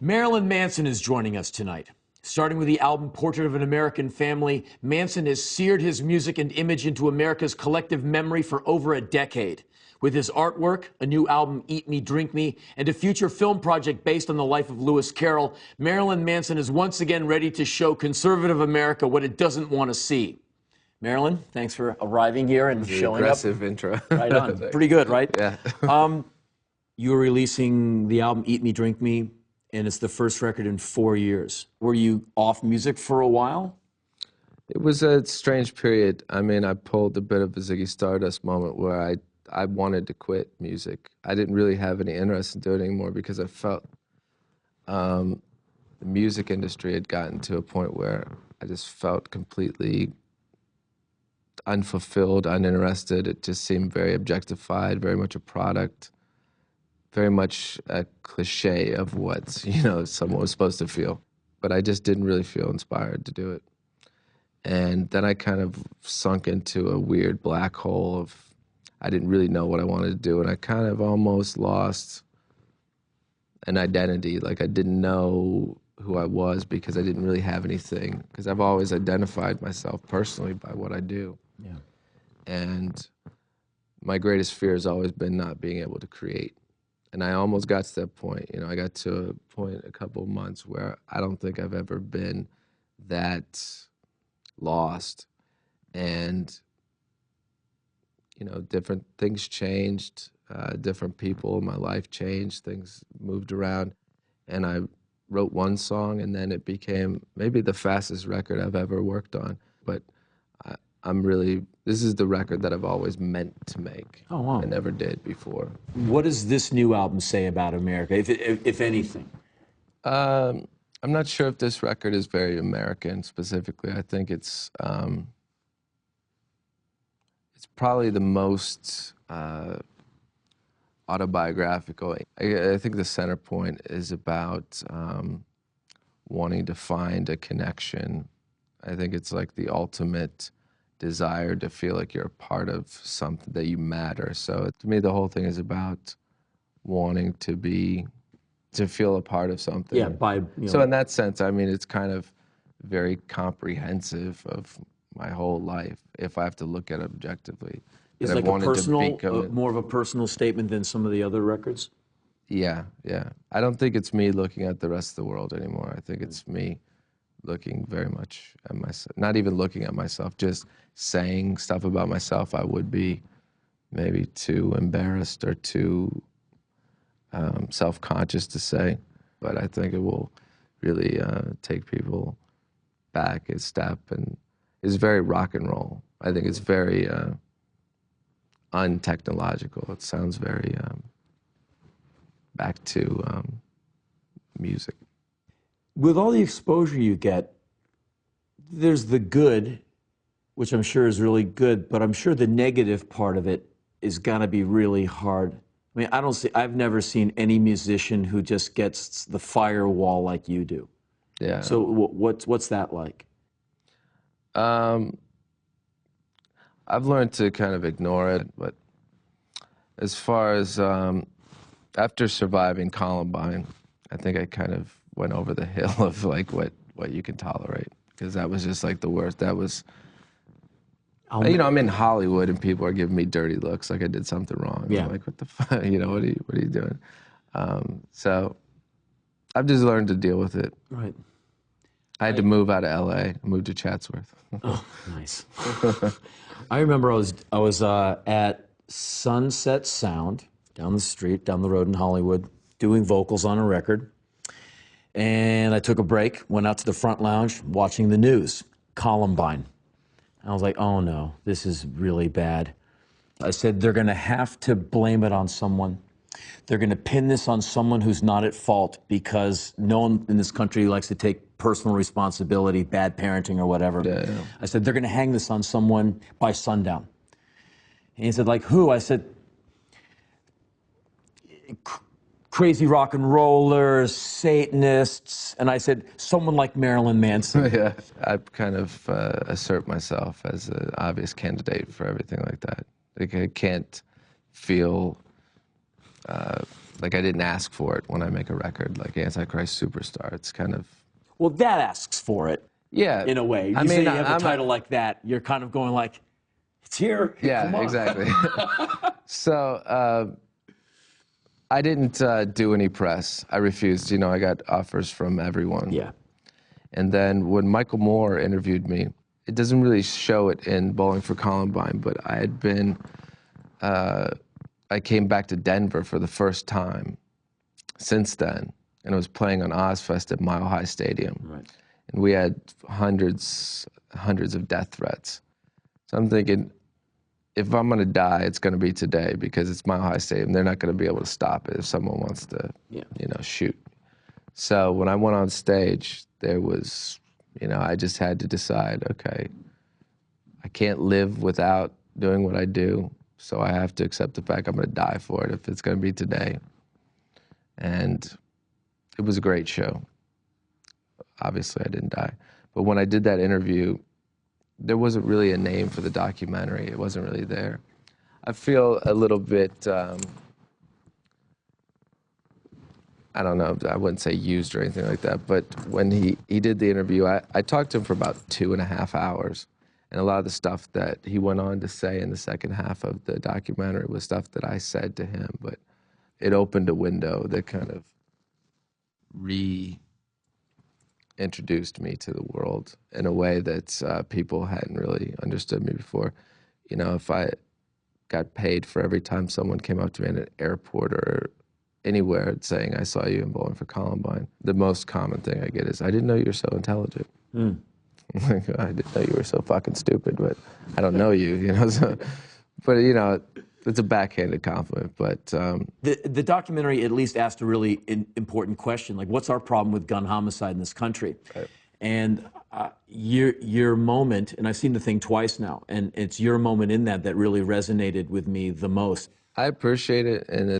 Marilyn Manson is joining us tonight. Starting with the album Portrait of an American Family, Manson has seared his music and image into America's collective memory for over a decade. With his artwork, a new album, Eat Me, Drink Me, and a future film project based on the life of Lewis Carroll, Marilyn Manson is once again ready to show conservative America what it doesn't want to see. Marilyn, thanks for arriving here and showing aggressive up. intro. Right on. Pretty good, right? Yeah. You were releasing the album Eat Me, Drink Me, and it's the first record in 4 years. Were you off music for a while? It was a strange period. I mean, I pulled a bit of a Ziggy Stardust moment where I wanted to quit music. I didn't really have any interest in doing it anymore because I felt the music industry had gotten to a point where I just felt completely unfulfilled, uninterested. It just seemed very objectified, very much a product, very much a cliche of what, someone was supposed to feel. But I just didn't really feel inspired to do it. And then I kind of sunk into a weird black hole of, I didn't really know what I wanted to do, and I kind of almost lost an identity. Like I didn't know who I was because I didn't really have anything, because I've always identified myself personally by what I do. Yeah. And my greatest fear has always been not being able to create. And I almost got to that point. I got to a point a couple of months where I don't think I've ever been that lost. And, different things changed, different people in my life changed, things moved around. And I wrote one song, and then it became maybe the fastest record I've ever worked on. But this is the record that I've always meant to make. Oh, wow. I never did before. What does this new album say about America, if anything? I'm not sure if this record is very American specifically. I think it's probably the most autobiographical. I think the center point is about wanting to find a connection. I think it's like the ultimate desire to feel like you're a part of something, that you matter. So to me, the whole thing is about wanting to feel a part of something. Yeah, So in that sense, I mean, it's kind of very comprehensive of my whole life, if I have to look at it objectively. It's like more of a personal statement than some of the other records? Yeah. I don't think it's me looking at the rest of the world anymore. I think it's me looking very much at myself, not even looking at myself, just saying stuff about myself I would be maybe too embarrassed or too self-conscious to say. But I think it will really take people back a step, and it's very rock and roll. I think it's very untechnological. It sounds very back to music. With all the exposure you get, there's the good, which I'm sure is really good, but I'm sure the negative part of it is gonna be really hard. I mean, I've never seen any musician who just gets the firewall like you do. Yeah. So what's that like? I've learned to kind of ignore it, but as far as after surviving Columbine, I think I kind of went over the hill of like what you can tolerate, because that was just like the worst. That was, I'm in Hollywood and people are giving me dirty looks like I did something wrong. Yeah. I'm like, what the fuck? What are you doing? So I've just learned to deal with it. Right. I had to move out of LA. I moved to Chatsworth. Oh, nice. I remember I was at Sunset Sound down the street, down the road in Hollywood, doing vocals on a record. And I took a break, went out to the front lounge, watching the news, Columbine. I was like, oh no, this is really bad. I said, they're gonna have to blame it on someone. They're gonna pin this on someone who's not at fault, because no one in this country likes to take personal responsibility, bad parenting or whatever. Yeah. I said, they're gonna hang this on someone by sundown. And he said, like who? I said, crazy rock and rollers, Satanists, and I said, someone like Marilyn Manson. Yeah, I kind of assert myself as an obvious candidate for everything like that. Like I can't feel Like, I didn't ask for it when I make a record, like Antichrist Superstar. It's kind of... Well, that asks for it. Yeah. In a way. I You mean, say you have a title like that, you're kind of going like, it's here. Yeah, Come on. exactly. So I didn't do any press. I refused. You know, I got offers from everyone. Yeah. And then when Michael Moore interviewed me, it doesn't really show it in Bowling for Columbine, but I had been, I came back to Denver for the first time since then, and I was playing on Ozfest at Mile High Stadium. Right. And we had hundreds of death threats. So I'm thinking, if I'm gonna die, it's gonna be today, because it's Mile High Stadium. They're not gonna be able to stop it if someone wants to, you know, shoot. So when I went on stage, there was, you know, I just had to decide, okay, I can't live without doing what I do, so I have to accept the fact I'm gonna die for it if it's gonna be today. And it was a great show. Obviously, I didn't die. But when I did that interview, there wasn't really a name for the documentary. It wasn't really there. I feel a little bit, I don't know, I wouldn't say used or anything like that, but when he did the interview, I talked to him for about 2.5 hours. And a lot of the stuff that he went on to say in the second half of the documentary was stuff that I said to him, but it opened a window that kind of reintroduced me to the world in a way that people hadn't really understood me before. You know, if I got paid for every time someone came up to me at an airport or anywhere saying, I saw you in Bowling for Columbine, the most common thing I get is, I didn't know you were so intelligent. Like, I didn't know you were so fucking stupid, but I don't know you, you know? So, but, you know, it's a backhanded compliment, but... The documentary at least asked a really important question, like, what's our problem with gun homicide in this country? Right. And your moment, and I've seen the thing twice now, and it's your moment in that that really resonated with me the most. I appreciate it, and